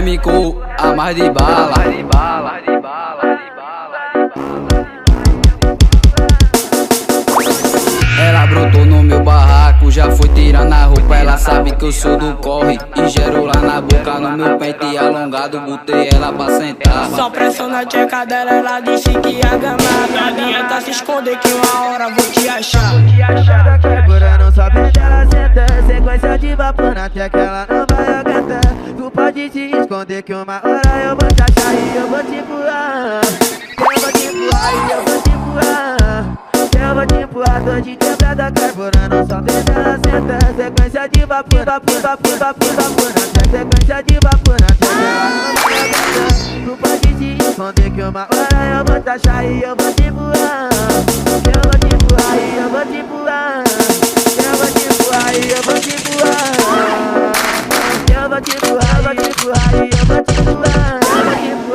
MCO, a mais de bala. Ela brotou no meu barraco, já foi tirando a roupa. Ela sabe que eu sou do corre e gero lá na boca. No meu pente alongado, botei ela pra sentar. Só pressão na tcheca dela, ela disse que ia gamar. Não adianta se esconder que uma hora vou te achar. Segura não sabe onde ela senta. Sequência de vapor na tcheca, ela não vai aguentar. Tu pode se esconder que uma hora eu vou te achar e eu vou te empurrar. Eu vou te empurrar e eu vou te empurrar. Eu vou te empurrar, tô de quebrada carburando. Só vendo ela senta. Sequência de vapor, vapor, vapor, vapor, vapor na tcheca. Sequência de vapor na tcheca, ela não vai aguentar. Tu pode se esconder que uma hora eu vou te achar e eu vou te empurrar. Eu vou te empurrar e eu vou te empurrar. Eu vou te empurrar e eu vou te empurrar. Eu vou te empurrar, eu vou te empurrar e eu vou te empurrar.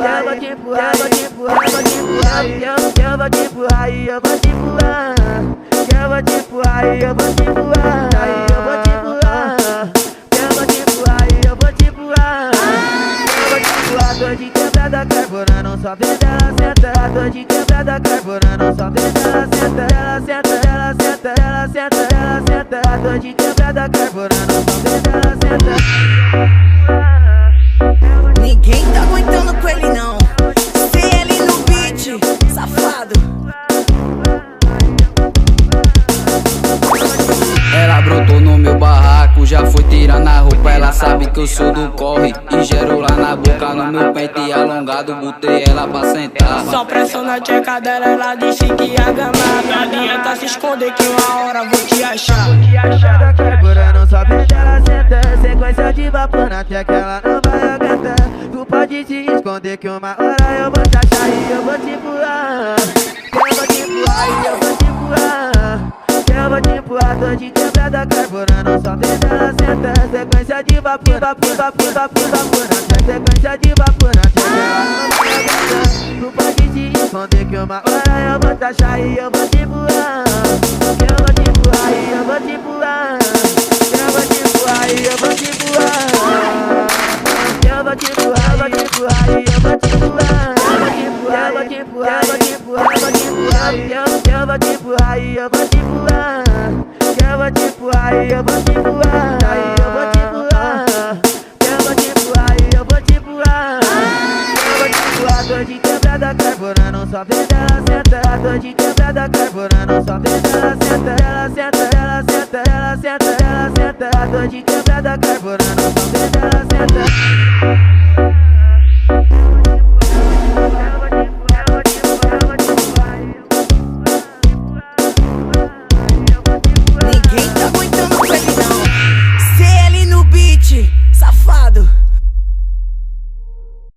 Eu vou te empurrar, eu vou te empurrar, eu vou te empurrar. Eu vou te empurrar e eu vou te empurrar. Eu vou te empurrar e eu vou te empurrar. Eu vou te empurrar. Eu vou te empurrar e eu vou te empurrar. Eu vou te empurrar, tô de quebrada carburando. Só vendo ela senta. Tô de quebrada carburando. Só vendo ela senta. Ela senta, ela senta, ela senta, ela senta. Tô de quebrada carburando. Só vendo ela senta. Ninguém tá aguentando com ele não. Sem ele no beat, safado. Ela brotou no meu barraco, já foi tirando a roupa. Ela sabe que eu sou do corre e gero lá na boca. No meu pente alongado, botei ela pra sentar. Só pressão na tcheca dela, ela disse que ia gamar. Não adianta se esconder que uma hora vou te achar. Carburando, só vendo ela senta. Sequência de vapor na tcheca, ela não vai aguentar. Tu pode se esconder que uma hora eu vou te achar e eu vou te empurrar. Eu vou te empurrar e eu vou te empurrar. Eu vou te empurrar, tô de quebrada carburando. Só vendo ela senta. Sequência de vapor, vapor, vapor, vapor, vapor na tcheca. Sequência de vapor na tcheca, ela não vai aguentar. Tu pode se esconder que uma hora eu vou te achar e eu vou te empurrar. Eu vou te empurrar e eu vou te empurrar. Eu vou te empurrar e eu vou te empurrar. Eu vou te empurrar, eu vou te empurrar e eu vou te empurrar. Eu vou te empurrar, eu vou te empurrar, eu vou te empurrar, eu vou te empurrar. Eu vou te empurrar e eu vou te empurrar. Eu vou te empurrar e eu vou te empurrar. Eu vou te empurrar. Eu vou te empurrar e eu vou te empurrar. Eu vou te empurrar, tô de quebrada carburando. Só vendo ela senta. Tô de quebrada carburando. Só vendo ela senta. Ela senta, ela senta, ela senta, ela senta. Tô de quebrada carburando. Só vendo ela senta.